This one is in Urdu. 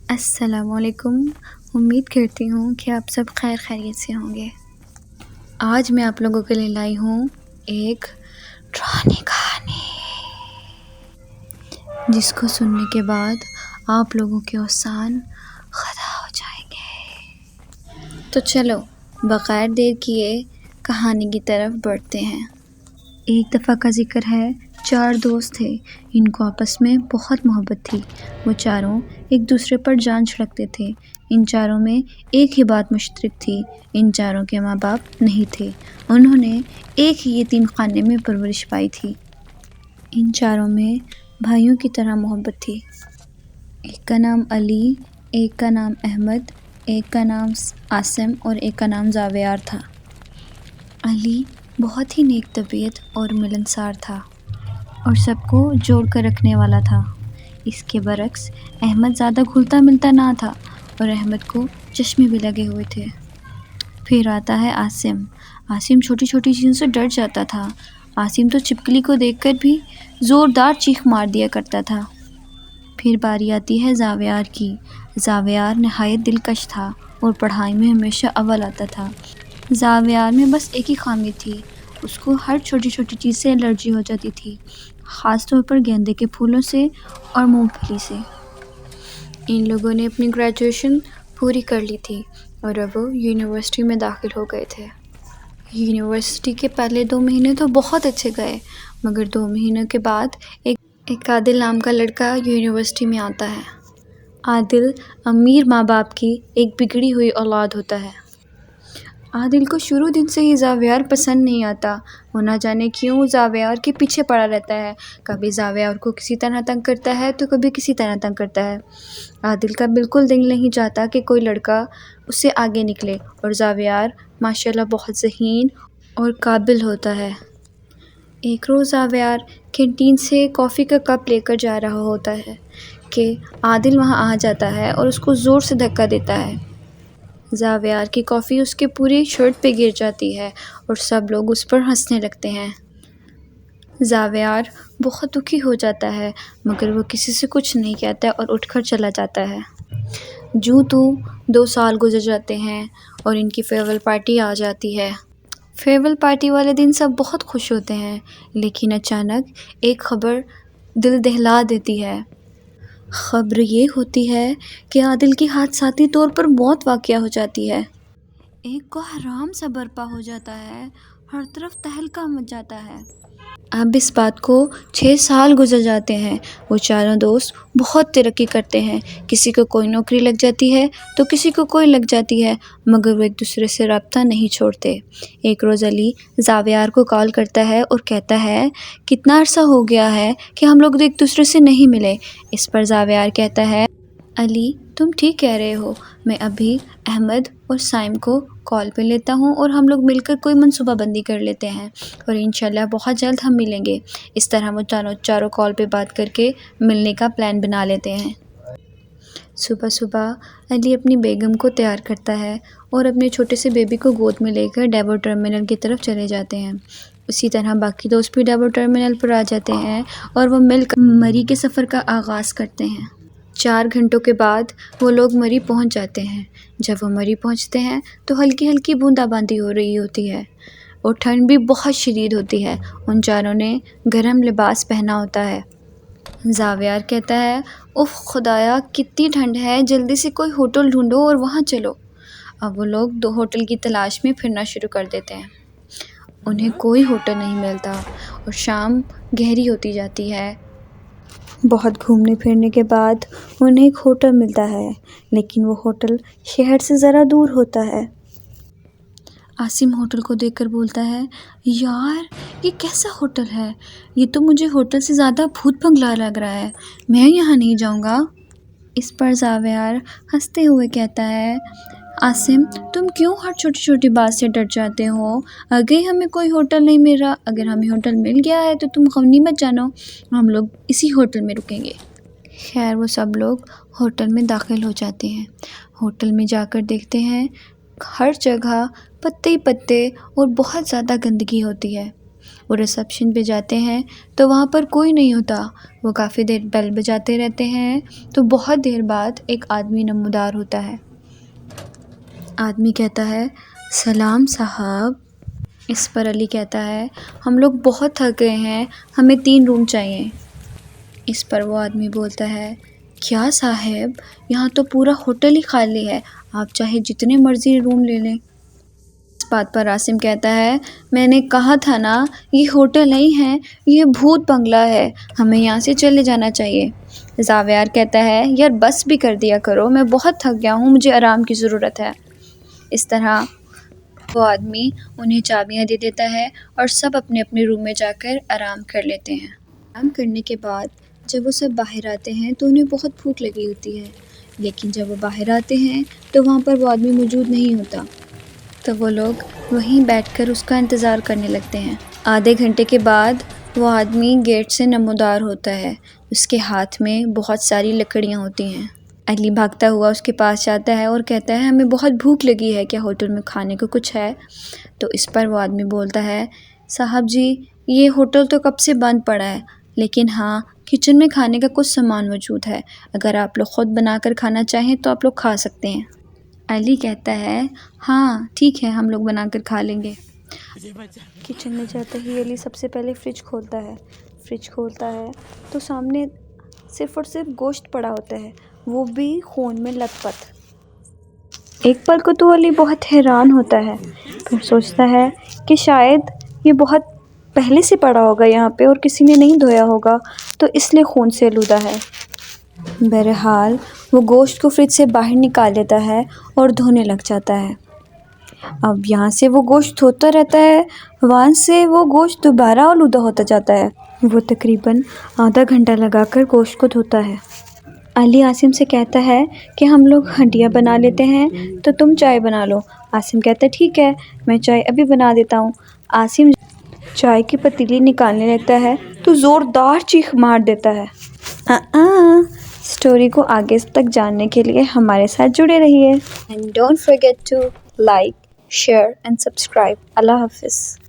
السلام علیکم۔ امید کرتی ہوں کہ آپ سب خیر خیریت سے ہوں گے۔ آج میں آپ لوگوں کے لیے لائی ہوں ایک ڈراؤنی کہانی جس کو سننے کے بعد آپ لوگوں کے احسان خدا ہو جائیں گے۔ تو چلو بغیر دیر کیے کہانی کی طرف بڑھتے ہیں۔ ایک دفعہ کا ذکر ہے، 4 دوست تھے، ان کو آپس میں بہت محبت تھی۔ وہ چاروں ایک دوسرے پر جان چھڑکتے تھے۔ ان چاروں میں ایک ہی بات مشترک تھی، ان چاروں کے ماں باپ نہیں تھے۔ انہوں نے ایک ہی یتیم خانے میں پرورش پائی تھی۔ ان چاروں میں بھائیوں کی طرح محبت تھی۔ ایک کا نام علی، ایک کا نام احمد، ایک کا نام عاصم اور ایک کا نام زاویار تھا۔ علی بہت ہی نیک طبیعت اور ملنسار تھا اور سب کو جوڑ کر رکھنے والا تھا۔ اس کے برعکس احمد زیادہ گھلتا ملتا نہ تھا اور احمد کو چشمے بھی لگے ہوئے تھے۔ پھر آتا ہے عاصم۔ عاصم چھوٹی چھوٹی چیزوں سے ڈر جاتا تھا۔ عاصم تو چھپکلی کو دیکھ کر بھی زوردار چیخ مار دیا کرتا تھا۔ پھر باری آتی ہے زاویار کی۔ زاویار نہایت دلکش تھا اور پڑھائی میں ہمیشہ اول آتا تھا۔ زاویار میں بس ایک ہی خامی تھی، اس کو ہر چھوٹی چھوٹی چیز سے الرجی ہو جاتی تھی، خاص طور پر گیندے کے پھولوں سے اور مونگ پھلی سے۔ ان لوگوں نے اپنی گریجویشن پوری کر لی تھی اور اب وہ یونیورسٹی میں داخل ہو گئے تھے۔ یونیورسٹی کے پہلے 2 مہینے تو بہت اچھے گئے، مگر 2 مہینوں کے بعد ایک عادل نام کا لڑکا یونیورسٹی میں آتا ہے۔ عادل امیر ماں باپ کی ایک بگڑی ہوئی اولاد ہوتا ہے۔ عادل کو شروع دن سے ہی زاویار پسند نہیں آتا۔ وہ نہ جانے کیوں زاویار کے پیچھے پڑا رہتا ہے، کبھی زاویار کو کسی طرح تنگ کرتا ہے تو کبھی کسی طرح تنگ کرتا ہے۔ عادل کا بالکل دل نہیں چاہتا کہ کوئی لڑکا اس سے آگے نکلے، اور زاویار ماشاءاللہ بہت ذہین اور قابل ہوتا ہے۔ ایک روز زاویار کینٹین سے کافی کا کپ لے کر جا رہا ہوتا ہے کہ عادل وہاں آ جاتا ہے اور اس کو زور سے دھکا دیتا ہے۔ زاویار کی کافی اس کے پوری شرٹ پہ گر جاتی ہے اور سب لوگ اس پر ہنسنے لگتے ہیں۔ زاویار بہت دکھی ہو جاتا ہے، مگر وہ کسی سے کچھ نہیں کہتا اور اٹھ کر چلا جاتا ہے۔ یوں تو 2 سال گزر جاتے ہیں اور ان کی فیئرویل پارٹی آ جاتی ہے۔ فیئرویل پارٹی والے دن سب بہت خوش ہوتے ہیں، لیکن اچانک ایک خبر دل دہلا دیتی ہے۔ خبر یہ ہوتی ہے کہ عادل کی حادثاتی طور پر موت واقع ہو جاتی ہے۔ ایک کوہرام سا برپا ہو جاتا ہے، ہر طرف تہلکہ مچ جاتا ہے۔ اب اس بات کو 6 سال گزر جاتے ہیں۔ وہ چاروں دوست بہت ترقی کرتے ہیں، کسی کو کوئی نوکری لگ جاتی ہے تو کسی کو کوئی لگ جاتی ہے، مگر وہ ایک دوسرے سے رابطہ نہیں چھوڑتے۔ ایک روز علی زاویار کو کال کرتا ہے اور کہتا ہے، کتنا عرصہ ہو گیا ہے کہ ہم لوگ ایک دوسرے سے نہیں ملے۔ اس پر زاویار کہتا ہے، علی تم ٹھیک کہہ رہے ہو، میں ابھی احمد اور سائم کو کال پہ لیتا ہوں اور ہم لوگ مل کر کوئی منصوبہ بندی کر لیتے ہیں اور انشاءاللہ بہت جلد ہم ملیں گے۔ اس طرح وہ چاروں کال پہ بات کر کے ملنے کا پلان بنا لیتے ہیں۔ صبح صبح علی اپنی بیگم کو تیار کرتا ہے اور اپنے چھوٹے سے بیبی کو گود میں لے کر ڈیپو ٹرمینل کی طرف چلے جاتے ہیں۔ اسی طرح باقی دوست بھی ڈیپو ٹرمینل پر آ جاتے ہیں اور وہ مل کر مری کے سفر کا آغاز کرتے ہیں۔ 4 گھنٹوں کے بعد وہ لوگ مری پہنچ جاتے ہیں۔ جب وہ مری پہنچتے ہیں تو ہلکی ہلکی بوندا باندی ہو رہی ہوتی ہے اور ٹھنڈ بھی بہت شدید ہوتی ہے۔ ان چاروں نے گرم لباس پہنا ہوتا ہے۔ زاویار کہتا ہے، اف خدایا کتنی ٹھنڈ ہے، جلدی سے کوئی ہوٹل ڈھونڈو اور وہاں چلو۔ اب وہ لوگ 2 ہوٹل کی تلاش میں پھرنا شروع کر دیتے ہیں۔ انہیں کوئی ہوٹل نہیں ملتا اور شام گہری ہوتی جاتی ہے۔ بہت گھومنے پھرنے کے بعد انہیں ایک ہوٹل ملتا ہے، لیکن وہ ہوٹل شہر سے ذرا دور ہوتا ہے۔ عاصم ہوٹل کو دیکھ کر بولتا ہے، یار یہ کیسا ہوٹل ہے، یہ تو مجھے ہوٹل سے زیادہ بھوت بنگلہ لگ رہا ہے، میں یہاں نہیں جاؤں گا۔ اس پر زاویار ہنستے ہوئے کہتا ہے، عاصم تم کیوں ہر چھوٹی چھوٹی بات سے ڈر جاتے ہو، اگر ہمیں کوئی ہوٹل نہیں مل رہا، اگر ہمیں ہوٹل مل گیا ہے تو تم غم مت جانو، ہم لوگ اسی ہوٹل میں رکیں گے۔ خیر وہ سب لوگ ہوٹل میں داخل ہو جاتے ہیں۔ ہوٹل میں جا کر دیکھتے ہیں ہر جگہ پتے ہی پتے اور بہت زیادہ گندگی ہوتی ہے۔ وہ ریسیپشن پہ جاتے ہیں تو وہاں پر کوئی نہیں ہوتا۔ وہ کافی دیر بیل بجاتے رہتے ہیں تو بہت دیر بعد ایک آدمی نمودار ہوتا ہے۔ آدمی کہتا ہے سلام صاحب۔ اس پر علی کہتا ہے ہم لوگ بہت تھک گئے ہیں، ہمیں 3 روم چاہیے۔ اس پر وہ آدمی بولتا ہے کیا صاحب، یہاں تو پورا ہوٹل ہی خالی ہے، آپ چاہے جتنے مرضی روم لے لیں۔ اس بات پر عاصم کہتا ہے میں نے کہا تھا نا، یہ ہوٹل نہیں ہے، یہ بھوت بنگلہ ہے، ہمیں یہاں سے چلے جانا چاہیے۔ زاویار کہتا ہے یار بس بھی کر دیا کرو، میں بہت تھک گیا ہوں، مجھے آرام کی ضرورت ہے۔ اس طرح وہ آدمی انہیں چابیاں دے دیتا ہے اور سب اپنے اپنے روم میں جا کر آرام کر لیتے ہیں۔ آرام کرنے کے بعد جب وہ سب باہر آتے ہیں تو انہیں بہت بھوک لگی ہوتی ہے، لیکن جب وہ باہر آتے ہیں تو وہاں پر وہ آدمی موجود نہیں ہوتا، تو وہ لوگ وہیں بیٹھ کر اس کا انتظار کرنے لگتے ہیں۔ آدھے گھنٹے کے بعد وہ آدمی گیٹ سے نمودار ہوتا ہے، اس کے ہاتھ میں بہت ساری لکڑیاں ہوتی ہیں۔ علی بھاگتا ہوا اس کے پاس جاتا ہے اور کہتا ہے ہمیں بہت بھوک لگی ہے، کیا ہوٹل میں کھانے کو کچھ ہے؟ تو اس پر وہ آدمی بولتا ہے صاحب جی یہ ہوٹل تو کب سے بند پڑا ہے، لیکن ہاں کچن میں کھانے کا کچھ سامان موجود ہے، اگر آپ لوگ خود بنا کر کھانا چاہیں تو آپ لوگ کھا سکتے ہیں۔ علی کہتا ہے ہاں ٹھیک ہے، ہم لوگ بنا کر کھا لیں گے۔ کچن میں جاتے ہی علی سب سے پہلے فریج کھولتا ہے تو سامنے صرف اور صرف گوشت پڑا ہوتا ہے، وہ بھی خون میں لت پت۔ ایک پل کو تو علی بہت حیران ہوتا ہے، پھر سوچتا ہے کہ شاید یہ بہت پہلے سے پڑا ہوگا یہاں پہ اور کسی نے نہیں دھویا ہوگا تو اس لیے خون سے آلودہ ہے۔ بہرحال وہ گوشت کو فریج سے باہر نکال لیتا ہے اور دھونے لگ جاتا ہے۔ اب یہاں سے وہ گوشت دھوتا رہتا ہے، وہاں سے وہ گوشت دوبارہ آلودہ ہوتا جاتا ہے۔ وہ تقریباً آدھا گھنٹہ لگا کر گوشت کو دھوتا ہے۔ علی عاصم سے کہتا ہے کہ ہم لوگ ہنڈیاں بنا لیتے ہیں تو تم چائے بنا لو۔ عاصم کہتا ہے ٹھیک ہے، میں چائے ابھی بنا دیتا ہوں۔ عاصم چائے کی پتیلی نکالنے لگتا ہے تو زوردار چیخ مار دیتا ہے۔ اسٹوری کو آگے تک جاننے کے لیے ہمارے ساتھ جڑے رہیے۔ And don't forget to like, share and subscribe. اللہ حافظ۔